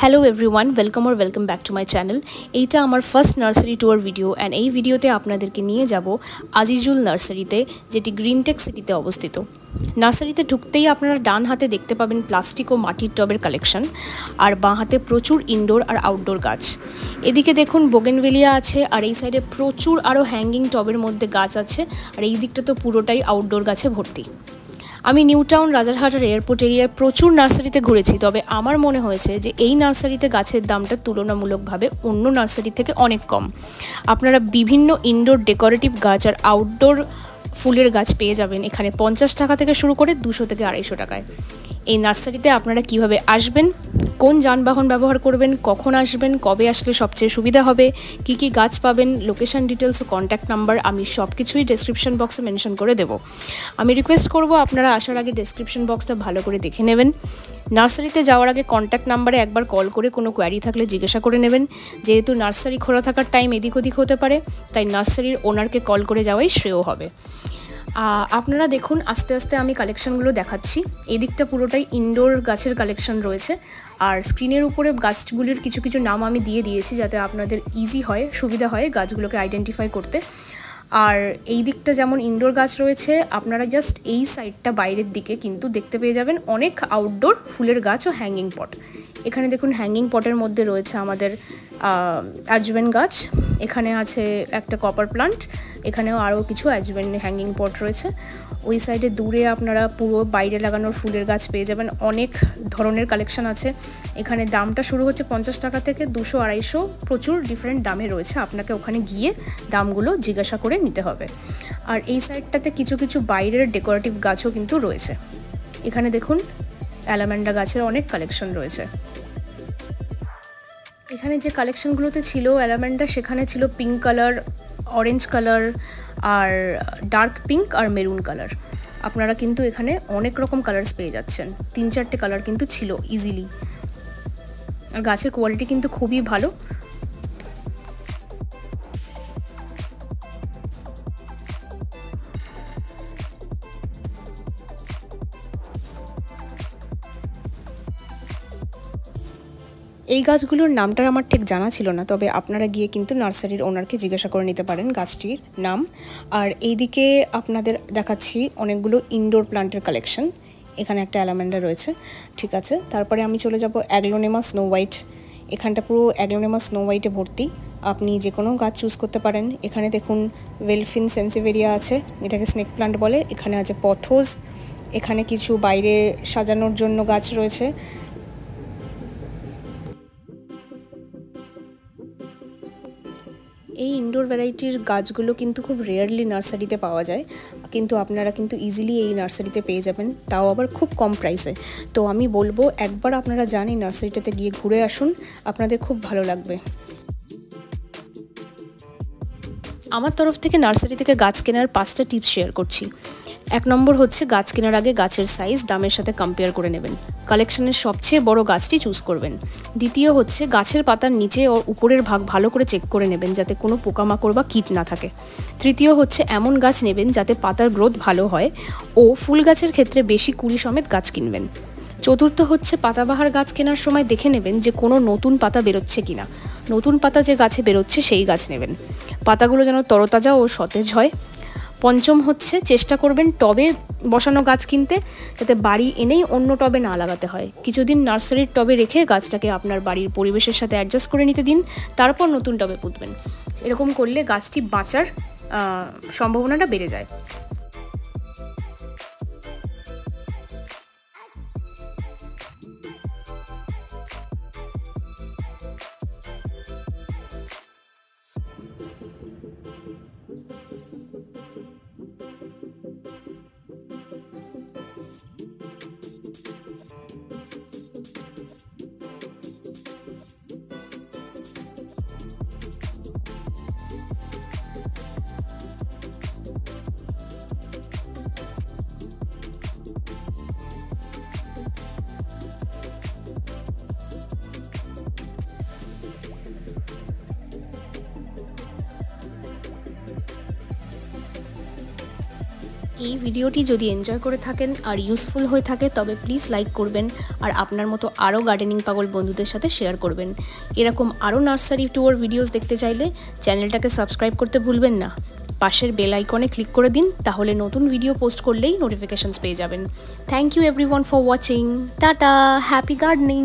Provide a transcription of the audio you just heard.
Hello everyone, welcome back to my channel. এইটা আমার first nursery tour video and এই ভিডিওতে আপনাদেরকে নিয়ে যাব আজিজুল নার্সারিতে, যেটি গ্রিনটেক সিটিতে অবস্থিত। নার্সারিতে ঢুকতেই আপনারা ডান হাতে দেখতে পাবেন প্লাস্টিক ও মাটির টবের কালেকশন, আর বাঁ হাতে প্রচুর ইনডোর আর আউটডোর গাছ। এদিকে দেখুন বোগেনভেলিয়া আছে, আর এই সাইডে প্রচুর আরও হ্যাঙ্গিং টবের মধ্যে গাছ আছে, আর এই দিকটা তো পুরোটাই আউটডোর গাছে ভর্তি। আমি নিউ টাউন রাজারহাটের এয়ারপোর্ট এরিয়ায় প্রচুর নার্সারিতে ঘুরেছি, তবে আমার মনে হয়েছে যে এই নার্সারিতে গাছের দামটা তুলনামূলকভাবে অন্য নার্সারি থেকে অনেক কম। আপনারা বিভিন্ন ইনডোর ডেকোরেটিভ গাছ আর আউটডোর ফুলের গাছ পেয়ে যাবেন এখানে 50 টাকা থেকে শুরু করে 200 থেকে 250 টাকায়। এই নার্সারিতে আপনারা কিভাবে আসবেন, কোন যানবাহন ব্যবহার করবেন, কখন আসবেন, কবে আসলে সবচেয়ে সুবিধা হবে, কি কি গাছ পাবেন, লোকেশন ডিটেলস ও কন্ট্যাক্ট নাম্বার আমি সব কিছুই ডেসক্রিপশন বক্সে মেনশন করে দেবো। আমি রিকোয়েস্ট করব আপনারা আসার আগে ডেসক্রিপশন বক্সটা ভালো করে দেখে নেবেন। নার্সারিতে যাওয়ার আগে কন্ট্যাক্ট নাম্বারে একবার কল করে কোনো কোয়ারি থাকলে জিজ্ঞাসা করে নেবেন, যেহেতু নার্সারি খোলা থাকার টাইম এদিক ওদিক হতে পারে, তাই নার্সারির ওনারকে কল করে যাওয়াই শ্রেয় হবে। আপনারা দেখুন, আস্তে আস্তে আমি কালেকশানগুলো দেখাচ্ছি। এই দিকটা পুরোটাই ইনডোর গাছের কালেকশন রয়েছে, আর স্ক্রিনের উপরে গাছগুলির কিছু কিছু নাম আমি দিয়ে দিয়েছি যাতে আপনাদের ইজি হয়, সুবিধা হয় গাছগুলোকে আইডেন্টিফাই করতে। আর এই দিকটা যেমন ইনডোর গাছ রয়েছে, আপনারা জাস্ট এই সাইডটা বাইরের দিকে কিন্তু দেখতে পেয়ে যাবেন অনেক আউটডোর ফুলের গাছ ও হ্যাঙ্গিং পট। এখানে দেখুন হ্যাঙ্গিং পটের মধ্যে রয়েছে আমাদের অ্যাজওয়েন গাছ, এখানে আছে একটা কপার প্লান্ট, এখানেও আরও কিছু অ্যাজওয়েন হ্যাঙ্গিং পট রয়েছে। ওই সাইডে দূরে আপনারা পুরো বাইরে লাগানোর ফুলের গাছ পেয়ে যাবেন, অনেক ধরনের কালেকশন আছে। এখানে দামটা শুরু হচ্ছে 50 টাকা থেকে 200-250, প্রচুর ডিফারেন্ট দামে রয়েছে, আপনাকে ওখানে গিয়ে দামগুলো জিজ্ঞাসা করে নিতে হবে। আর এই সাইডটাতে কিছু কিছু বাইরের ডেকোরেটিভ গাছও কিন্তু রয়েছে। এখানে দেখুন অ্যালামেন্ডা গাছের অনেক কালেকশন রয়েছে। এখানে যে কালেকশনগুলোতে ছিল অ্যালামেন্ডা, সেখানে ছিল পিঙ্ক কালার, অরেঞ্জ কালার, আর ডার্ক পিঙ্ক আর মেরুন কালার। আপনারা কিন্তু এখানে অনেক রকম কালার্স পেয়ে যাচ্ছেন, 3-4টে কালার কিন্তু ছিল ইজিলি, আর গাছের কোয়ালিটি কিন্তু খুবই ভালো। এই গাছগুলোর নামটা আমার ঠিক জানা ছিল না, তবে আপনারা গিয়ে কিন্তু নার্সারির ওনারকে জিজ্ঞাসা করে নিতে পারেন গাছটির নাম। আর এইদিকে আপনাদের দেখাচ্ছি অনেকগুলো ইনডোর প্লান্টের কালেকশন। এখানে একটা অ্যালামেন্ডা রয়েছে, ঠিক আছে। তারপরে আমি চলে যাব অ্যাগ্লোনেমা স্নো হোয়াইট। এখানটা পুরো অ্যাগ্লোনেমা স্নো হোয়াইটে ভর্তি, আপনি যে কোনো গাছ চুজ করতে পারেন। এখানে দেখুন ওয়েলফিন সেন্সিভেরিয়া আছে, এটাকে স্নেক প্লান্ট বলে। এখানে আছে পথোস, এখানে কিছু বাইরে সাজানোর জন্য গাছ রয়েছে। এই ইনডোর ভ্যারাইটির গাছগুলো কিন্তু খুব রেয়ারলি নার্সারিতে পাওয়া যায়, কিন্তু আপনারা কিন্তু ইজিলি এই নার্সারিতে পেয়ে যাবেন, তাও আবার খুব কম প্রাইসে। তো আমি বলবো একবার আপনারা যান এই নার্সারিটাতে, গিয়ে ঘুরে আসুন, আপনাদের খুব ভালো লাগবে। আমার তরফ থেকে নার্সারি থেকে গাছ কেনার 5টা টিপস শেয়ার করছি। 1 নম্বর হচ্ছে গাছ কেনার আগে গাছের সাইজ দামের সাথে কম্পেয়ার করে নেবেন, কালেকশনের সবচেয়ে বড় গাছটি চুজ করবেন। দ্বিতীয় হচ্ছে গাছের পাতার নিচে ও উপরের ভাগ ভালো করে চেক করে নেবেন যাতে কোনো পোকামাকড় বা কীট না থাকে। তৃতীয় হচ্ছে এমন গাছ নেবেন যাতে পাতার গ্রোথ ভালো হয় ও ফুল গাছের ক্ষেত্রে বেশি কুড়ি সমেত গাছ কিনবেন। চতুর্থ হচ্ছে পাতাবাহার গাছ কেনার সময় দেখে নেবেন যে কোনো নতুন পাতা বেরোচ্ছে কিনা, নতুন পাতা যে গাছে বেরোচ্ছে সেই গাছ নেবেন, পাতাগুলো যেন তরতাজা ও সতেজ হয়। পঞ্চম হচ্ছে চেষ্টা করবেন টবে বসানো গাছ কিনতে, যাতে বাড়ি এনেই অন্য টবে না লাগাতে হয়। কিছুদিন নার্সারির টবে রেখে গাছটাকে আপনার বাড়ির পরিবেশের সাথে অ্যাডজাস্ট করে নিতে দিন, তারপর নতুন টবে পুঁতবেন। এরকম করলে গাছটি বাঁচার সম্ভাবনাটা বেড়ে যায়। এই ভিডিওটি যদি এনজয় করে থাকেন আর ইউজফুল হয়ে থাকে তবে প্লিজ লাইক করবেন আর আপনার মতো আরও গার্ডেনিং পাগল বন্ধুদের সাথে শেয়ার করবেন। এরকম আরও নার্সারি ট্যুর ভিডিওস দেখতে চাইলে চ্যানেলটাকে সাবস্ক্রাইব করতে ভুলবেন না। পাশের বেল আইকনে ক্লিক করে দিন, তাহলে নতুন ভিডিও পোস্ট করলেই নোটিফিকেশনস পেয়ে যাবেন। Thank you everyone for watching. টাটা, হ্যাপি গার্ডেনিং।